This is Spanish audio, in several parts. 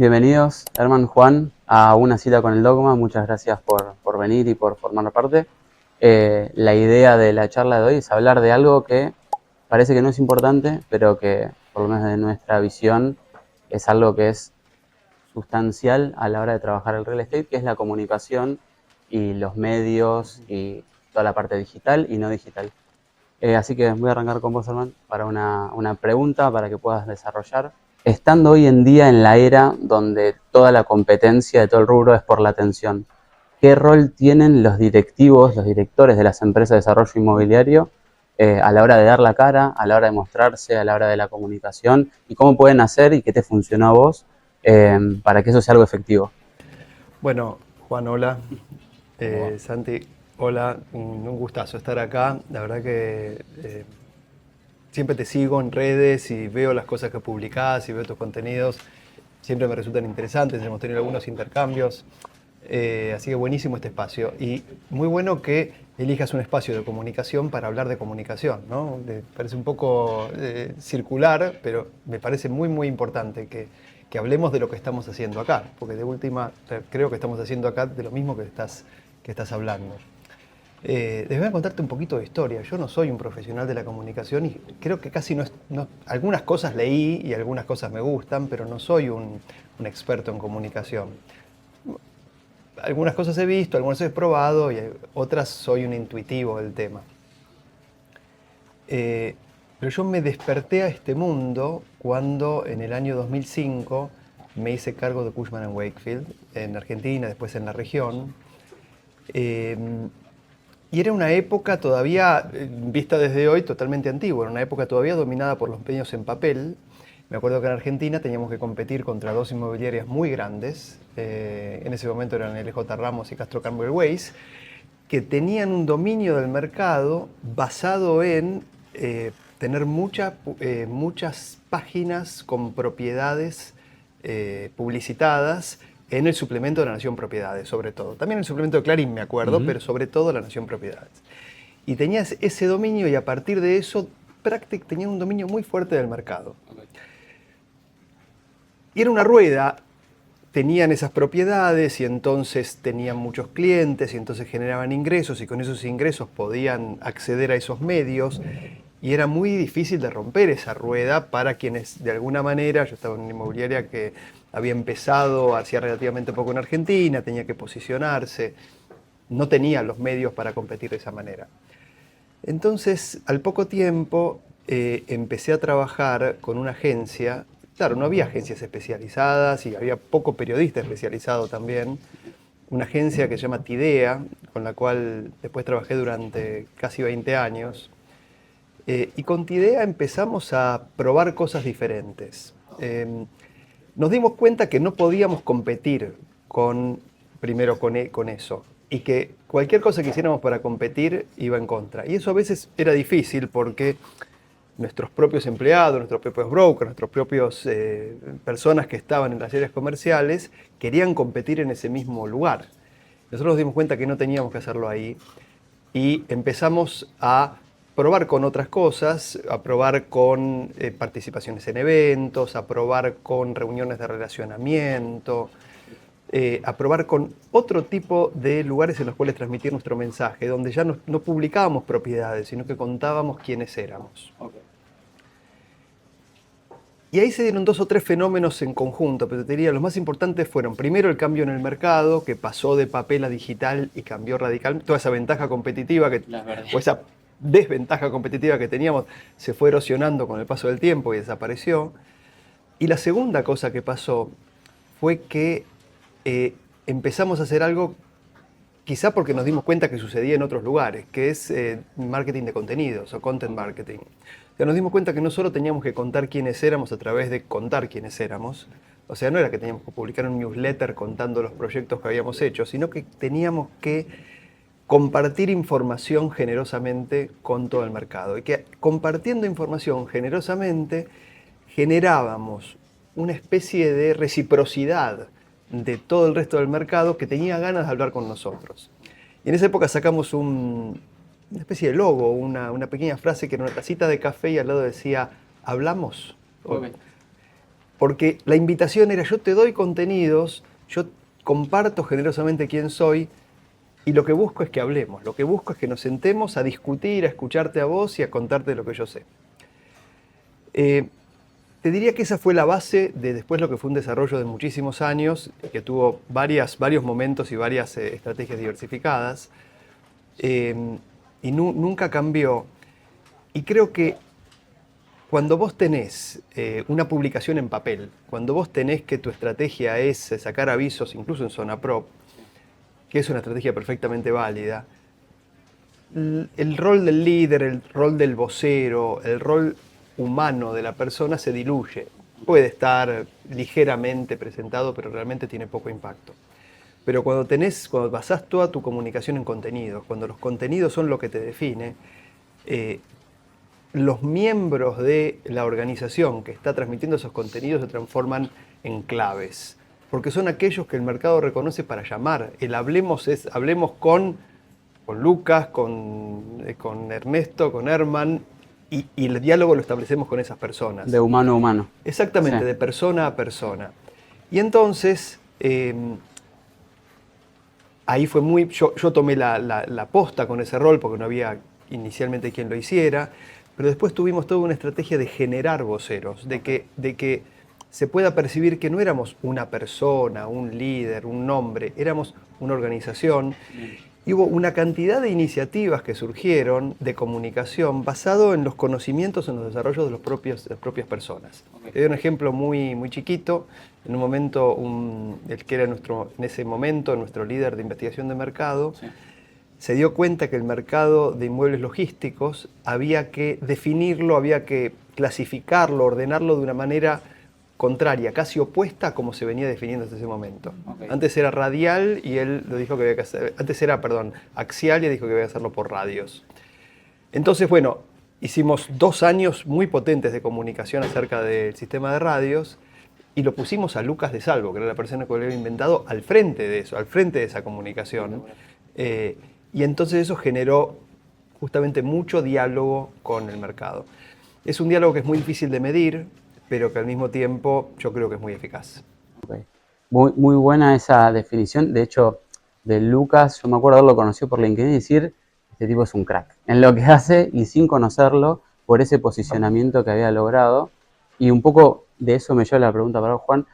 Bienvenidos, Herman, Juan, a una cita con el Dogma. Muchas gracias por venir y por formar parte. La idea de la charla de hoy es hablar de algo que parece que no es importante, pero que, por lo menos de nuestra visión, es algo que es sustancial a la hora de trabajar el real estate, que es la comunicación y los medios y toda la parte digital y no digital. Así que voy a arrancar con vos, Herman, para una pregunta para que puedas desarrollar. Estando hoy en día en la era donde toda la competencia de todo el rubro es por la atención, ¿qué rol tienen los directivos, los directores de las empresas de desarrollo inmobiliario a la hora de dar la cara, a la hora de mostrarse, a la hora de la comunicación? ¿Y cómo pueden hacer y qué te funcionó a vos para que eso sea algo efectivo? Bueno, Juan, hola. Santi, hola. Un gustazo estar acá. La verdad que siempre te sigo en redes y veo las cosas que publicás y veo tus contenidos. Siempre me resultan interesantes. Hemos tenido algunos intercambios. Así que buenísimo este espacio. Y muy bueno que elijas un espacio de comunicación para hablar de comunicación, ¿no? Parece un poco circular, pero me parece muy, muy importante que hablemos de lo que estamos haciendo acá, porque de última creo que estamos haciendo acá de lo mismo que estás hablando. Les voy a contarte un poquito de historia. Yo no soy un profesional de la comunicación y creo que casi algunas cosas leí y algunas cosas me gustan, pero no soy un experto en comunicación. Algunas cosas he visto, algunas he probado y otras soy un intuitivo del tema. Pero yo me desperté a este mundo cuando en el año 2005 me hice cargo de Cushman & Wakefield en Argentina, después en la región. Y era una época todavía, vista desde hoy, totalmente antigua. Era una época todavía dominada por los medios en papel. Me acuerdo que en Argentina teníamos que competir contra dos inmobiliarias muy grandes. En ese momento eran LJ Ramos y Castro Campbell Weiss, que tenían un dominio del mercado basado en tener muchas páginas con propiedades publicitadas en el suplemento de La Nación Propiedades, sobre todo. También en el suplemento de Clarín, me acuerdo, pero sobre todo La Nación Propiedades. Y tenías ese dominio y a partir de eso tenían un dominio muy fuerte del mercado. Y era una rueda, tenían esas propiedades y entonces tenían muchos clientes y entonces generaban ingresos y con esos ingresos podían acceder a esos medios y era muy difícil de romper esa rueda para quienes de alguna manera, yo estaba en una inmobiliaria que había empezado hacía relativamente poco en Argentina, tenía que posicionarse, no tenía los medios para competir de esa manera. Entonces, al poco tiempo, empecé a trabajar con una agencia. Claro, no había agencias especializadas y había poco periodista especializado también. Una agencia que se llama Tidea, con la cual después trabajé durante casi 20 años. Y con Tidea empezamos a probar cosas diferentes. Nos dimos cuenta que no podíamos competir primero con eso y que cualquier cosa que hiciéramos para competir iba en contra. Y eso a veces era difícil porque nuestros propios empleados, nuestros propios brokers, nuestros propios personas que estaban en las áreas comerciales querían competir en ese mismo lugar. Nosotros nos dimos cuenta que no teníamos que hacerlo ahí y empezamos a probar con otras cosas, a probar con participaciones en eventos, a probar con reuniones de relacionamiento, a probar con otro tipo de lugares en los cuales transmitir nuestro mensaje, donde ya no publicábamos propiedades, sino que contábamos quiénes éramos. Okay. Y ahí se dieron 2 o 3 fenómenos en conjunto, pero te diría, los más importantes fueron, primero, el cambio en el mercado, que pasó de papel a digital y cambió radicalmente. Toda esa ventaja competitiva, o esa desventaja competitiva que teníamos, se fue erosionando con el paso del tiempo y desapareció. Y la segunda cosa que pasó fue que empezamos a hacer algo, quizá porque nos dimos cuenta que sucedía en otros lugares, que es marketing de contenidos o content marketing. O sea, nos dimos cuenta que no solo teníamos que contar quiénes éramos a través de contar quiénes éramos, o sea, no era que teníamos que publicar un newsletter contando los proyectos que habíamos hecho, sino que teníamos que compartir información generosamente con todo el mercado. Y que compartiendo información generosamente generábamos una especie de reciprocidad de todo el resto del mercado que tenía ganas de hablar con nosotros. Y en esa época sacamos una especie de logo, una pequeña frase que era una tacita de café y al lado decía, ¿hablamos? Okay. porque la invitación era: yo te doy contenidos, yo comparto generosamente quién soy, y lo que busco es que hablemos, lo que busco es que nos sentemos a discutir, a escucharte a vos y a contarte lo que yo sé. Te diría que esa fue la base de después lo que fue un desarrollo de muchísimos años, que tuvo varios momentos y varias estrategias diversificadas, y nunca cambió. Y creo que cuando vos tenés una publicación en papel, cuando vos tenés que tu estrategia es sacar avisos, incluso en Zona Prop, que es una estrategia perfectamente válida, el rol del líder, el rol del vocero, el rol humano de la persona se diluye. Puede estar ligeramente presentado, pero realmente tiene poco impacto. Pero cuando basás toda tu comunicación en contenidos, cuando los contenidos son lo que te define, los miembros de la organización que está transmitiendo esos contenidos se transforman en claves, porque son aquellos que el mercado reconoce para llamar. El hablemos es: hablemos con Lucas, con Ernesto, con Herman, y el diálogo lo establecemos con esas personas. De humano a humano. Exactamente, Sí. de persona a persona. Y entonces, ahí fue yo tomé la posta con ese rol, porque no había inicialmente quien lo hiciera, pero después tuvimos toda una estrategia de generar voceros, de que se pueda percibir que no éramos una persona, un líder, un nombre, éramos una organización. Y hubo una cantidad de iniciativas que surgieron de comunicación basado en los conocimientos, en los desarrollos de las propias personas. Te doy un ejemplo muy, muy chiquito. En un momento, el que era en ese momento nuestro líder de investigación de mercado, sí, se dio cuenta que el mercado de inmuebles logísticos había que definirlo, había que clasificarlo, ordenarlo de una manera contraria, casi opuesta a como se venía definiendo hasta ese momento. Okay. Antes era radial y él lo dijo que había que hacer, axial, y dijo que había que hacerlo por radios. Entonces, bueno, hicimos 2 años muy potentes de comunicación acerca del sistema de radios, y lo pusimos a Lucas de Salvo, que era la persona que lo había inventado, al frente de eso, al frente de esa comunicación. Y entonces eso generó justamente mucho diálogo con el mercado. Es un diálogo que es muy difícil de medir, pero que al mismo tiempo yo creo que es muy eficaz. Okay. Muy, muy buena esa definición. De hecho, de Lucas, yo me acuerdo haberlo conocido por LinkedIn y decir: este tipo es un crack en lo que hace, y sin conocerlo, por ese posicionamiento que había logrado. Y un poco de eso me lleva la pregunta para vos, Juan.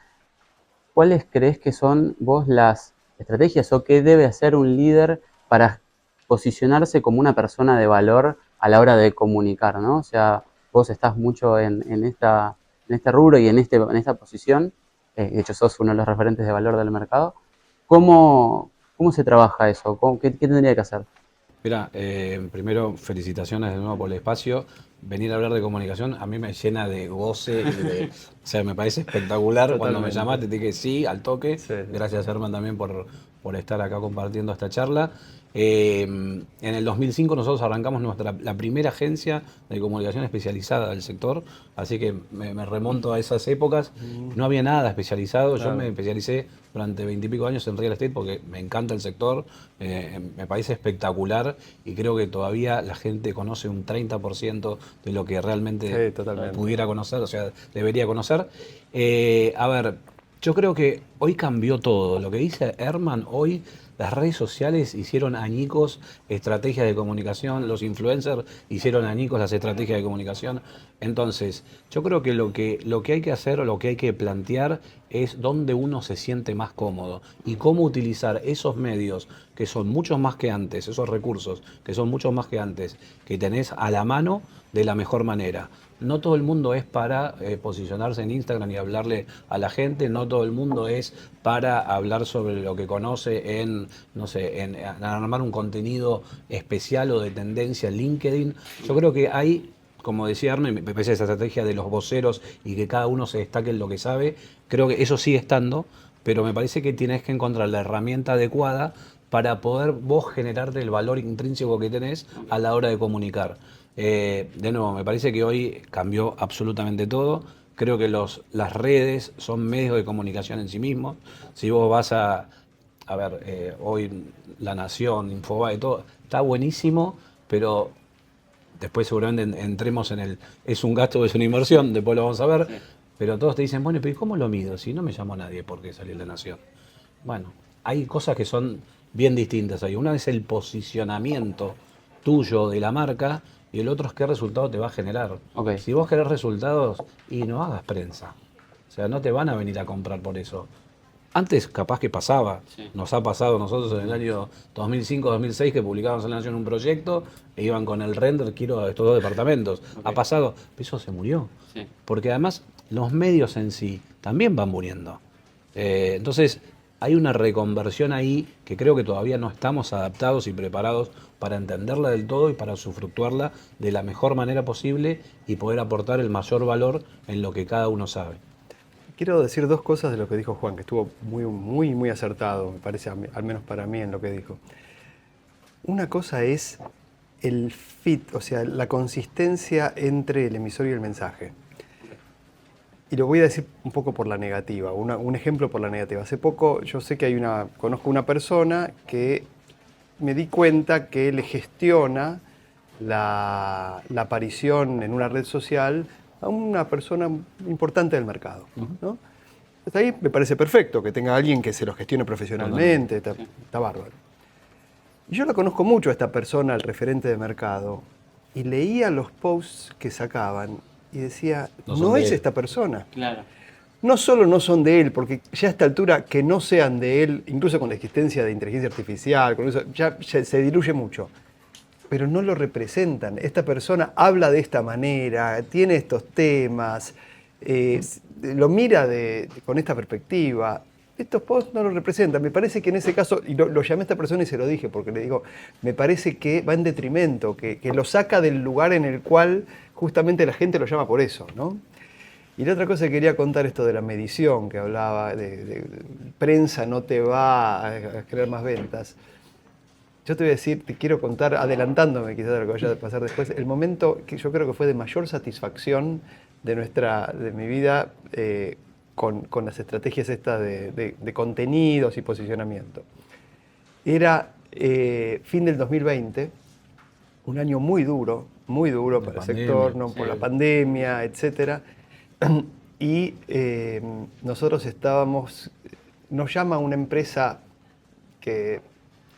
¿Cuáles crees que son vos las estrategias o qué debe hacer un líder para posicionarse como una persona de valor a la hora de comunicar, ¿no? O sea, vos estás mucho en este rubro y en esta posición, de hecho sos uno de los referentes de valor del mercado. ¿Cómo se trabaja eso? ¿Qué tendría que hacer? Mira, primero felicitaciones de nuevo por el espacio. Venir a hablar de comunicación a mí me llena de goce o sea, me parece espectacular. Totalmente. Cuando me llamaste te dije sí, al toque. Sí. Gracias, Herman, también por estar acá compartiendo esta charla. En el 2005 nosotros arrancamos la primera agencia de comunicación especializada del sector, así que me remonto a esas épocas. No había nada especializado. Claro. Yo me especialicé durante 20 y pico años en real estate porque me encanta el sector, me parece espectacular, y creo que todavía la gente conoce un 30% de lo que realmente pudiera conocer, o sea, debería conocer. A ver, yo creo que hoy cambió todo. Lo que dice Herman hoy, las redes sociales hicieron añicos estrategias de comunicación, los influencers hicieron añicos las estrategias de comunicación. Entonces, yo creo que lo que hay que hacer o lo que hay que plantear es dónde uno se siente más cómodo y cómo utilizar esos medios que son muchos más que antes, esos recursos que son muchos más que antes, que tenés a la mano de la mejor manera. No todo el mundo es para posicionarse en Instagram y hablarle a la gente, no todo el mundo es para hablar sobre lo que conoce en, no sé, en armar un contenido especial o de tendencia en LinkedIn. Yo creo que hay, como decía Arne, me parece esa estrategia de los voceros y que cada uno se destaque en lo que sabe, creo que eso sigue estando, pero me parece que tienes que encontrar la herramienta adecuada para poder vos generarte el valor intrínseco que tenés a la hora de comunicar. De nuevo, me parece que hoy cambió absolutamente todo. Creo que las redes son medios de comunicación en sí mismos. Si vos vas a ver, hoy La Nación, Infobae, todo, está buenísimo, pero después seguramente entremos en ¿es un gasto o es una inversión? Después lo vamos a ver. Sí. Pero todos te dicen, bueno, pero ¿y cómo lo mido? Si no me llamó nadie porque salió en La Nación. Bueno, hay cosas que son bien distintas ahí. Una es el posicionamiento tuyo de la marca y el otro es qué resultado te va a generar. Ok. Si vos querés resultados, y no hagas prensa. O sea, no te van a venir a comprar por eso. Antes capaz que pasaba, Sí. nos ha pasado nosotros en el año 2005-2006 que publicábamos en La Nación un proyecto e iban con el render, quiero estos 2 departamentos. Ok. Ha pasado, eso se murió. Sí. Porque además los medios en sí también van muriendo. Entonces hay una reconversión ahí que creo que todavía no estamos adaptados y preparados para entenderla del todo y para usufructuarla de la mejor manera posible y poder aportar el mayor valor en lo que cada uno sabe. Quiero decir 2 cosas de lo que dijo Juan, que estuvo muy acertado, me parece, al menos para mí, en lo que dijo. Una cosa es el fit, o sea, la consistencia entre el emisor y el mensaje. Y lo voy a decir un poco por la negativa, un ejemplo por la negativa. Hace poco yo sé que conozco una persona que me di cuenta que le gestiona la aparición en una red social a una persona importante del mercado, ¿no? Hasta ahí me parece perfecto que tenga alguien que se lo gestione profesionalmente, está bárbaro. Y yo la conozco mucho a esta persona, el referente de mercado, y leía los posts que sacaban y decía, no es esta persona. Claro. No solo no son de él, porque ya a esta altura que no sean de él, incluso con la existencia de inteligencia artificial, con eso, ya se diluye mucho. Pero no lo representan. Esta persona habla de esta manera, tiene estos temas, lo mira con esta perspectiva. Estos posts no lo representan. Me parece que en ese caso, y lo llamé a esta persona y se lo dije, porque le digo, me parece que va en detrimento, que lo saca del lugar en el cual justamente la gente lo llama por eso, ¿no? Y la otra cosa que quería contar, esto de la medición, que hablaba de prensa no te va a crear más ventas. Yo te voy a decir, te quiero contar, adelantándome quizás de lo que vaya a pasar después, el momento que yo creo que fue de mayor satisfacción de mi vida con las estrategias estas de contenidos y posicionamiento. Era fin del 2020, un año muy duro para el sector, ¿no? Por la pandemia, etc. Y nosotros nos llama una empresa que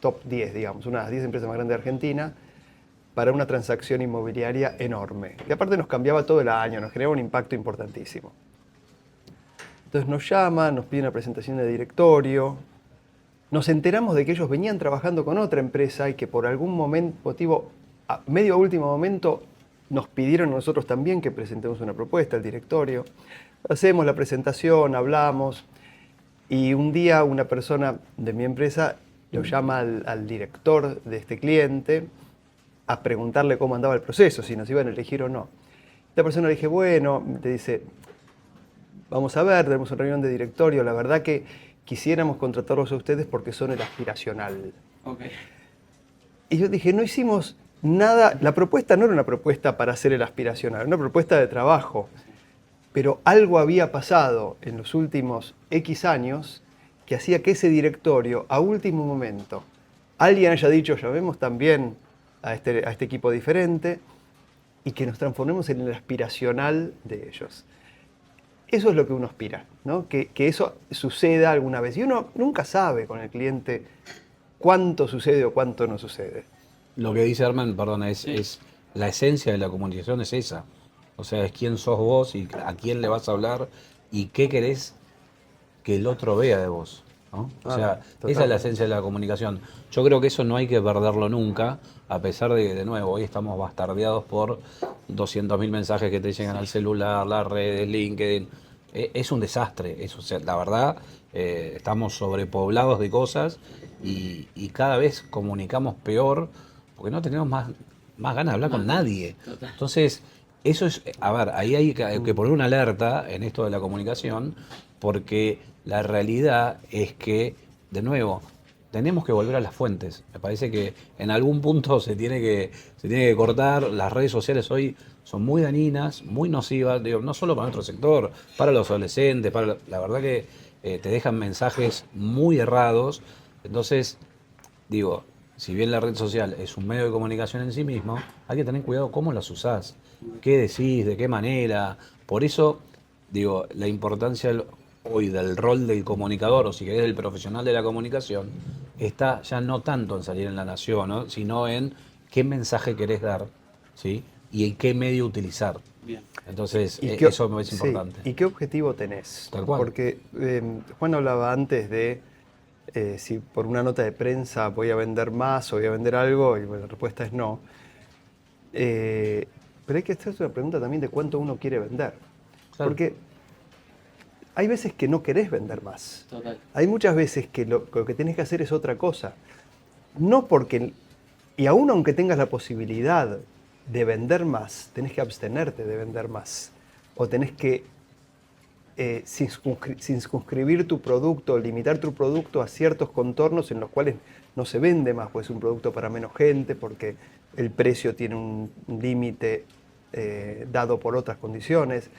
top 10, digamos, una de las 10 empresas más grandes de Argentina, para una transacción inmobiliaria enorme. Y aparte nos cambiaba todo el año, nos generaba un impacto importantísimo. Entonces nos llama, nos pide una presentación de directorio, nos enteramos de que ellos venían trabajando con otra empresa y que por algún motivo, medio a último momento, nos pidieron a nosotros también que presentemos una propuesta al directorio. Hacemos la presentación, hablamos, y un día una persona de mi empresa lo llama al director de este cliente a preguntarle cómo andaba el proceso, si nos iban a elegir o no. Esta persona le dije, bueno, te dice, vamos a ver, tenemos una reunión de directorio, la verdad que quisiéramos contratarlos a ustedes porque son el aspiracional. Okay. Y yo dije, no hicimos nada, la propuesta no era una propuesta para hacer el aspiracional, era una propuesta de trabajo, pero algo había pasado en los últimos X años que hacía que ese directorio, a último momento, alguien haya dicho, llamemos también a este equipo diferente y que nos transformemos en el aspiracional de ellos. Eso es lo que uno aspira, ¿no? Que eso suceda alguna vez. Y uno nunca sabe con el cliente cuánto sucede o cuánto no sucede. Lo que dice Arman, perdón, es la esencia de la comunicación es esa. O sea, es quién sos vos y a quién le vas a hablar y qué querés que el otro vea de vos, ¿no? O sea, esa es la esencia de la comunicación. Yo creo que eso no hay que perderlo nunca, a pesar de nuevo, hoy estamos bastardeados por 200.000 mensajes que te llegan al celular, las redes, LinkedIn. Es un desastre, eso, o sea, la verdad, estamos sobrepoblados de cosas y cada vez comunicamos peor porque no tenemos más ganas de hablar con nadie. Entonces, eso es, a ver, ahí hay que poner una alerta en esto de la comunicación, porque la realidad es que, de nuevo, tenemos que volver a las fuentes. Me parece que en algún punto se tiene que cortar. Las redes sociales hoy son muy dañinas, muy nocivas, digo, no solo para nuestro sector, para los adolescentes, la verdad que te dejan mensajes muy errados. Entonces, digo, si bien la red social es un medio de comunicación en sí mismo, hay que tener cuidado cómo las usás, qué decís, de qué manera. Por eso digo, la importancia hoy del rol del comunicador, o si querés del profesional de la comunicación, está ya no tanto en salir en La Nación, ¿no? Sino en qué mensaje querés dar, ¿sí? Y en qué medio utilizar. Bien. Entonces, ¿Y qué, eso me parece sí, importante. ¿y qué objetivo tenés? Tal cual. Porque Juan hablaba antes de si por una nota de prensa voy a vender más o voy a vender algo, y bueno, la respuesta es no. Pero hay que hacerse una pregunta también de cuánto uno quiere vender. Claro. Porque hay veces que no querés vender más. Total. Hay muchas veces que lo que tenés que hacer es otra cosa. No porque, y aún aunque tengas la posibilidad de vender más, tenés que abstenerte de vender más. O tenés que circunscribir tu producto, limitar tu producto a ciertos contornos en los cuales no se vende más, pues es un producto para menos gente, porque el precio tiene un límite dado por otras condiciones.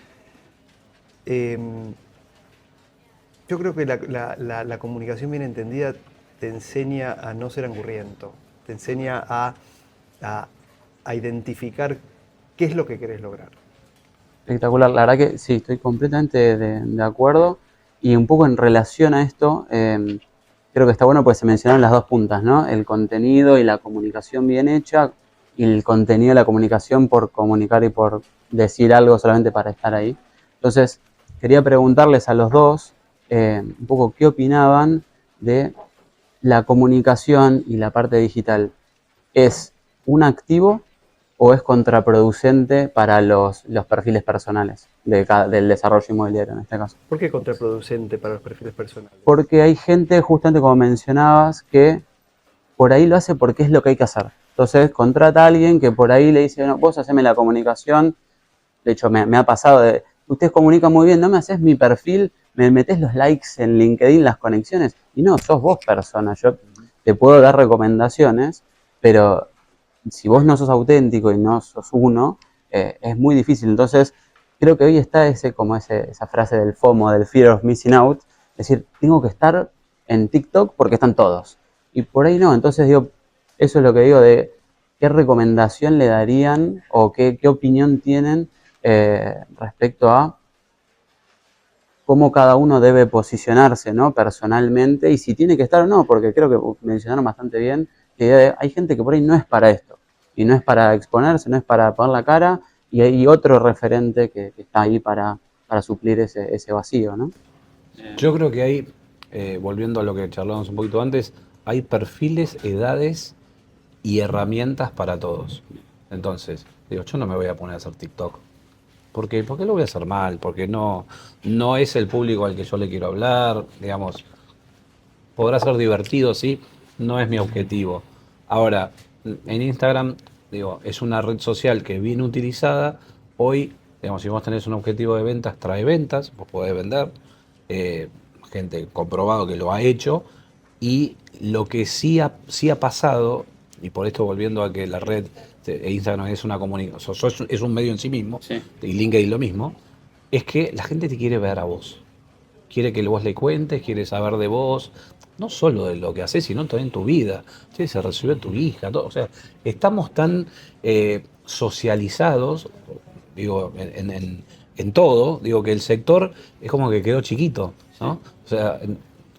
Yo creo que la comunicación bien entendida te enseña a no ser angurriento, te enseña a identificar qué es lo que querés lograr. Espectacular, la verdad que sí, estoy completamente de acuerdo. Y un poco en relación a esto, creo que está bueno porque se mencionaron las dos puntas, ¿no? El contenido y la comunicación bien hecha, y el contenido y la comunicación por comunicar y por decir algo solamente para estar ahí. Entonces, quería preguntarles a los dos un poco qué opinaban de la comunicación y la parte digital. ¿Es un activo o es contraproducente para los perfiles personales del desarrollo inmobiliario en este caso? ¿Por qué contraproducente para los perfiles personales? Porque hay gente, justamente como mencionabas, que por ahí lo hace porque es lo que hay que hacer. Entonces contrata a alguien que por ahí le dice, no, vos haceme la comunicación. De hecho, me ha pasado de, ustedes comunican muy bien, no me haces mi perfil, me metés los likes en LinkedIn, las conexiones, y no, sos vos persona. Yo te puedo dar recomendaciones, pero si vos no sos auténtico y no sos uno, es muy difícil. Entonces, creo que hoy está esa frase del FOMO, del Fear of Missing Out, es decir, tengo que estar en TikTok porque están todos. Y por ahí no, entonces digo, eso es lo que digo de qué recomendación le darían o qué opinión tienen respecto a cómo cada uno debe posicionarse, ¿no? Personalmente, y si tiene que estar o no, porque creo que mencionaron bastante bien que hay gente que por ahí no es para esto, y no es para exponerse, no es para poner la cara, y hay otro referente que está ahí para suplir ese vacío, ¿no? Yo creo que hay, volviendo a lo que charlábamos un poquito antes, hay perfiles, edades y herramientas para todos. Entonces, digo, yo no me voy a poner a hacer TikTok. ¿Por qué? Porque lo voy a hacer mal, porque no es el público al que yo le quiero hablar, digamos, podrá ser divertido, sí, no es mi objetivo. Ahora, en Instagram, digo, es una red social que bien utilizada, hoy, digamos, si vos tenés un objetivo de ventas, trae ventas, vos podés vender, eh, gente comprobado que lo ha hecho, y lo que sí ha pasado, y por esto volviendo a que la red Instagram es una comunicación, es un medio en sí mismo, Sí. y LinkedIn lo mismo, es que la gente te quiere ver a vos. Quiere que vos le cuentes, quiere saber de vos, no solo de lo que haces, sino también tu vida. Sí, se recibió tu hija, todo. O sea, estamos tan socializados, digo, en todo, digo que el sector es como que quedó chiquito, ¿no? O sea,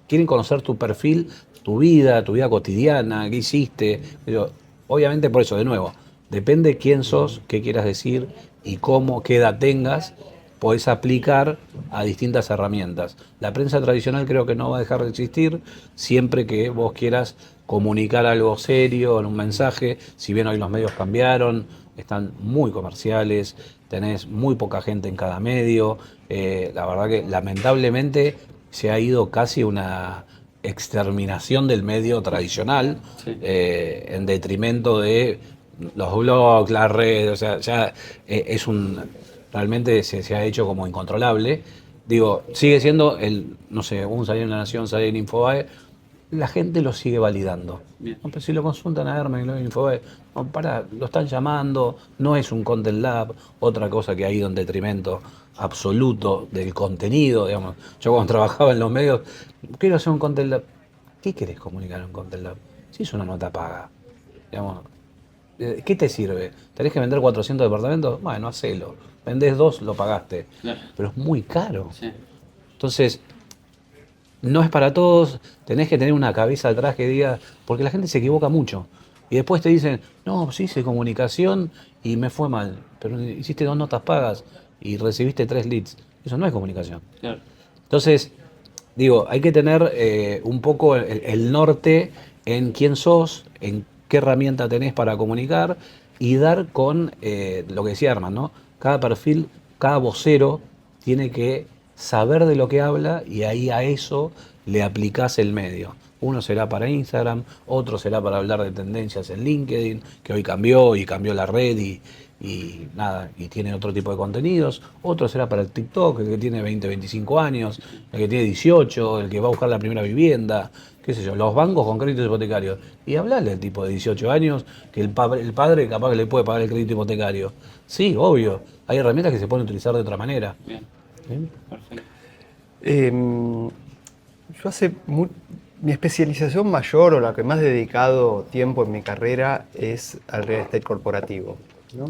quieren conocer tu perfil, tu vida cotidiana, qué hiciste. Digo, obviamente por eso, de nuevo, depende quién sos, qué quieras decir y cómo, qué edad tengas, podés aplicar a distintas herramientas. La prensa tradicional creo que no va a dejar de existir siempre que vos quieras comunicar algo serio en un mensaje, si bien hoy los medios cambiaron, están muy comerciales, tenés muy poca gente en cada medio, la verdad que lamentablemente se ha ido casi una exterminación del medio tradicional, Sí. en detrimento de los blogs, las redes, o sea, ya es realmente se ha hecho como incontrolable. Digo, sigue siendo no sé, un salió en La Nación, salió en Infobae, la gente lo sigue validando. Bien. No, pero si lo consultan a Hermes, lo Infobae, no, lo están llamando, no es un Content Lab, otra cosa que ha ido en detrimento absoluto del contenido, digamos. Yo cuando trabajaba en los medios, quiero hacer un Content Lab. ¿Qué querés comunicar en un Content Lab? Si es una nota paga, digamos. ¿qué te sirve? ¿Tenés que vender 400 departamentos? Bueno, hacelo. Vendés 2, lo pagaste. Claro. Pero es muy caro. Sí. Entonces, no es para todos, tenés que tener una cabeza atrás que diga, porque la gente se equivoca mucho. Y después te dicen, no, pues hice comunicación y me fue mal, pero hiciste 2 notas pagas y recibiste 3 leads. Eso no es comunicación. Claro. Entonces, digo, hay que tener un poco el norte en quién sos, en qué herramienta tenés para comunicar y dar con lo que decía Herman, ¿no? Cada perfil, cada vocero tiene que saber de lo que habla y ahí a eso le aplicás el medio. Uno será para Instagram, otro será para hablar de tendencias en LinkedIn, que hoy cambió y cambió la red y nada, y tiene otro tipo de contenidos. Otro será para el TikTok, el que tiene 20, 25 años, el que tiene 18, el que va a buscar la primera vivienda, qué sé yo, los bancos con créditos hipotecarios. Y hablarle al tipo de 18 años que el padre capaz que le puede pagar el crédito hipotecario. Sí, obvio, hay herramientas que se pueden utilizar de otra manera. Bien. ¿Sí? Perfecto. Yo mi especialización mayor o la que más he dedicado tiempo en mi carrera es al real estate corporativo, ¿no?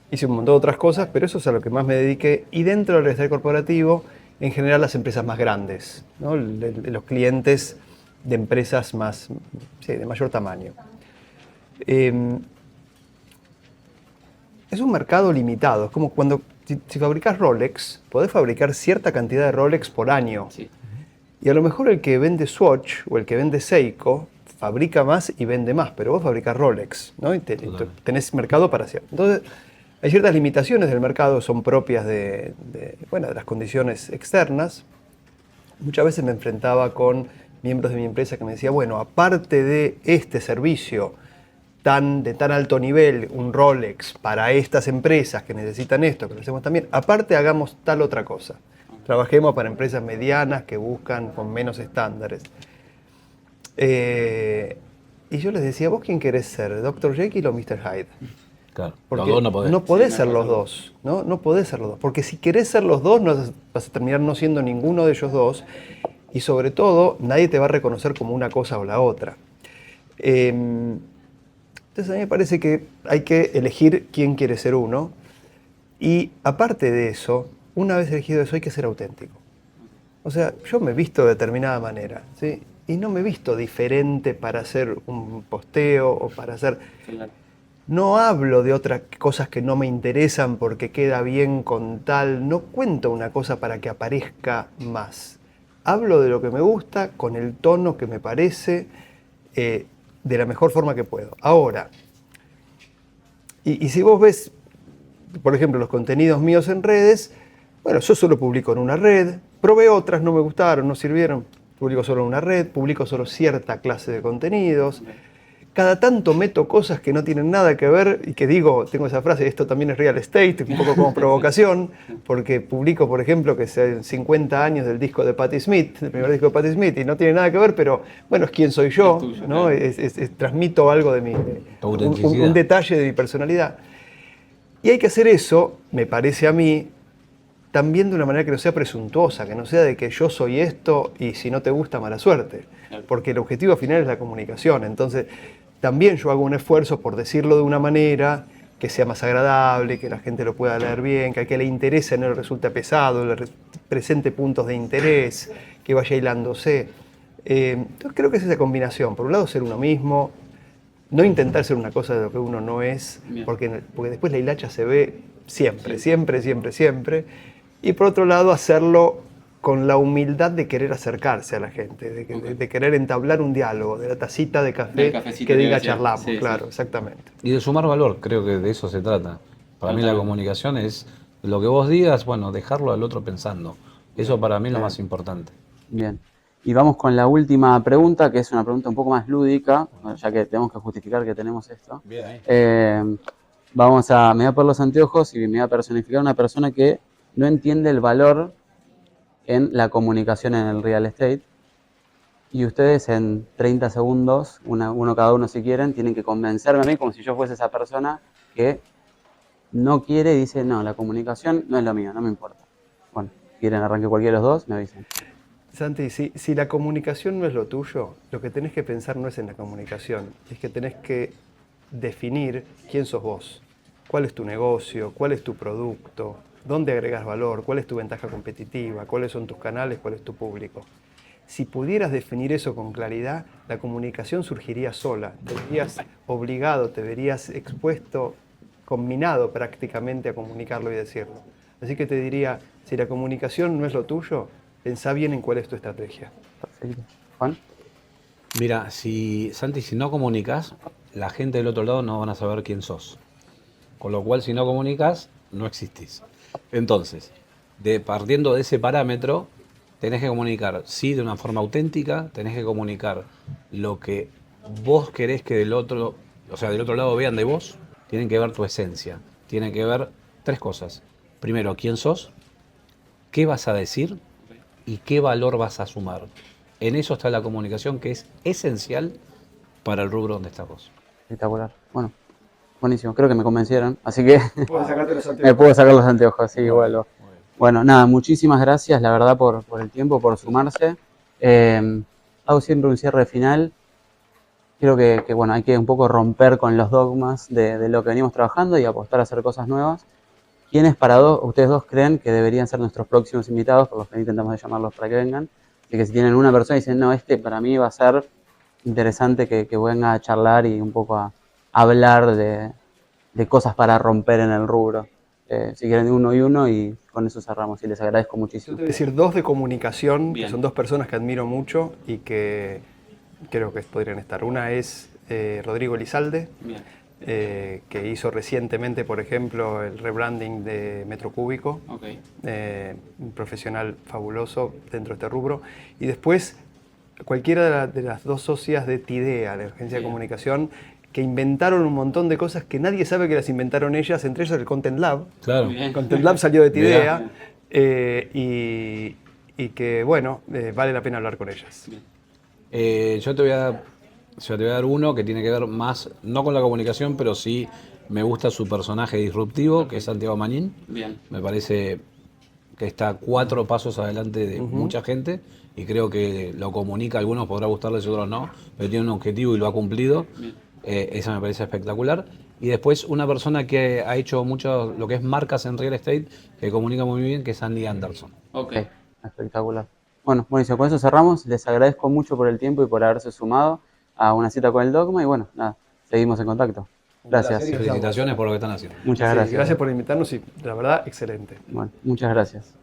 Hice un montón de otras cosas, pero eso es a lo que más me dediqué. Y dentro del real estate corporativo, en general las empresas más grandes, ¿no? Los clientes de empresas más, sí, de mayor tamaño. Es un mercado limitado. Es como cuando si fabricas Rolex, podés fabricar cierta cantidad de Rolex por año. Sí. Y a lo mejor el que vende Swatch o el que vende Seiko fabrica más y vende más, pero vos fabricás Rolex, ¿no? Y tenés mercado para hacer. Entonces, hay ciertas limitaciones del mercado, son propias de las condiciones externas. Muchas veces me enfrentaba con miembros de mi empresa que me decían, bueno, aparte de este servicio de tan alto nivel, un Rolex para estas empresas que necesitan esto, que lo hacemos también, aparte hagamos tal otra cosa. Trabajemos para empresas medianas que buscan con menos estándares. Y yo les decía, ¿vos quién querés ser? ¿Dr. Jekyll o Mr. Hyde? Claro, Porque los dos no podés. no podés Sí, ser no, los dos, ¿no? No podés ser los dos. Porque si querés ser los dos, vas a terminar no siendo ninguno de ellos dos. Y sobre todo, nadie te va a reconocer como una cosa o la otra. Entonces a mí me parece que hay que elegir quién quiere ser uno. Y aparte de eso, una vez elegido eso, hay que ser auténtico. O sea, yo me he visto de determinada manera, ¿sí? Y no me he visto diferente para hacer un posteo o para hacer... Claro. No hablo de otras cosas que no me interesan porque queda bien con tal. No cuento una cosa para que aparezca más. Hablo de lo que me gusta, con el tono que me parece, de la mejor forma que puedo. Ahora, y si vos ves, por ejemplo, los contenidos míos en redes, bueno, yo solo publico en una red, probé otras, no me gustaron, no sirvieron, publico solo en una red, publico solo cierta clase de contenidos. Cada tanto meto cosas que no tienen nada que ver y que digo, tengo esa frase, esto también es real estate, un poco como provocación, porque publico, por ejemplo, que sean 50 años del disco de Patti Smith, el primer disco de Patti Smith, y no tiene nada que ver, pero bueno, es quién soy yo, Es tuyo, ¿no? claro. Transmito algo de un detalle de mi personalidad. Y hay que hacer eso, me parece a mí, también de una manera que no sea presuntuosa, que no sea de que yo soy esto y si no te gusta, mala suerte. Porque el objetivo final es la comunicación. Entonces, también yo hago un esfuerzo por decirlo de una manera que sea más agradable, que la gente lo pueda leer bien, que al que le interese no le resulte pesado, le presente puntos de interés, que vaya hilándose. Entonces creo que es esa combinación. Por un lado, ser uno mismo, no intentar ser una cosa de lo que uno no es, porque después la hilacha se ve siempre, siempre, siempre, siempre. Y por otro lado, hacerlo con la humildad de querer acercarse a la gente, de querer entablar un diálogo, de la tacita de café que diga charlamos, sí, claro, sí. Exactamente. Y de sumar valor, creo que de eso se trata. Para mí la comunicación es lo que vos digas, bueno, dejarlo al otro pensando. Eso para mí es lo más importante. Bien. Y vamos con la última pregunta, que es una pregunta un poco más lúdica, ya que tenemos que justificar que tenemos esto. Bien. Me voy a poner los anteojos y me voy a personificar una persona que no entiende el valor en la comunicación en el real estate. Y ustedes en 30 segundos, uno cada uno si quieren, tienen que convencerme a mí como si yo fuese esa persona que no quiere y dice, no, la comunicación no es lo mío, no me importa. Bueno, quieren arranque cualquiera de los dos, me avisan. Santi, si la comunicación no es lo tuyo, lo que tenés que pensar no es en la comunicación, es que tenés que definir quién sos vos, cuál es tu negocio, cuál es tu producto, dónde agregas valor, cuál es tu ventaja competitiva, cuáles son tus canales, cuál es tu público. Si pudieras definir eso con claridad, la comunicación surgiría sola. Te verías obligado, te verías expuesto, combinado prácticamente a comunicarlo y decirlo. Así que te diría, si la comunicación no es lo tuyo, pensá bien en cuál es tu estrategia. Perfecto. Juan. Mira, Santi, si no comunicas, la gente del otro lado no van a saber quién sos. Con lo cual, si no comunicas, no existís. Entonces, partiendo de ese parámetro, tenés que comunicar, sí, de una forma auténtica, tenés que comunicar lo que vos querés que del otro lado vean de vos, tienen que ver tu esencia, tienen que ver 3 cosas. Primero, quién sos, qué vas a decir y qué valor vas a sumar. En eso está la comunicación, que es esencial para el rubro donde estás vos. Espectacular. Bueno, buenísimo. Creo que me convencieron, así que ¿Puedes sacarte los anteojos? me puedo sacar los anteojos, sí, vuelvo. Bueno, nada, muchísimas gracias, la verdad, por el tiempo, por sumarse. Hago siempre un cierre final. Creo que bueno, hay que un poco romper con los dogmas de lo que venimos trabajando y apostar a hacer cosas nuevas. ¿Quiénes ustedes dos creen que deberían ser nuestros próximos invitados, por los que intentamos de llamarlos para que vengan? Así que si tienen una persona y dicen, no, para mí va a ser interesante que venga a charlar y un poco a hablar de cosas para romper en el rubro. Si quieren uno y uno, y con eso cerramos, y les agradezco Yo muchísimo. te voy a decir 2 de comunicación, Bien. que son 2 personas que admiro mucho y que creo que podrían estar. Una es Rodrigo Elizalde, que hizo recientemente, por ejemplo, el rebranding de Metro Cúbico, un profesional fabuloso dentro de este rubro. Y después, cualquiera de las 2 socias de Tidea, la agencia de comunicación, que inventaron un montón de cosas que nadie sabe que las inventaron ellas, entre ellos el Content Lab. Claro. El Content Lab salió de Tidea y que, bueno, vale la pena hablar con ellas. Yo te voy a dar uno que tiene que ver más, no con la comunicación, pero sí me gusta su personaje disruptivo, que es Santiago Mañín. Bien. Me parece que está 4 pasos adelante de mucha gente y creo que lo comunica, a algunos podrá gustarles y otros no, pero tiene un objetivo y lo ha cumplido. Esa me parece espectacular. Y después una persona que ha hecho mucho lo que es marcas en real estate, que comunica muy bien, que es Andy Anderson. Espectacular. Bueno, buenísimo, con eso cerramos. Les agradezco mucho por el tiempo y por haberse sumado a una cita con el Dogma. Y bueno, nada, seguimos en contacto. Gracias. Felicitaciones por lo que están haciendo. Muchas gracias. Gracias por invitarnos y la verdad, excelente. Bueno, muchas gracias.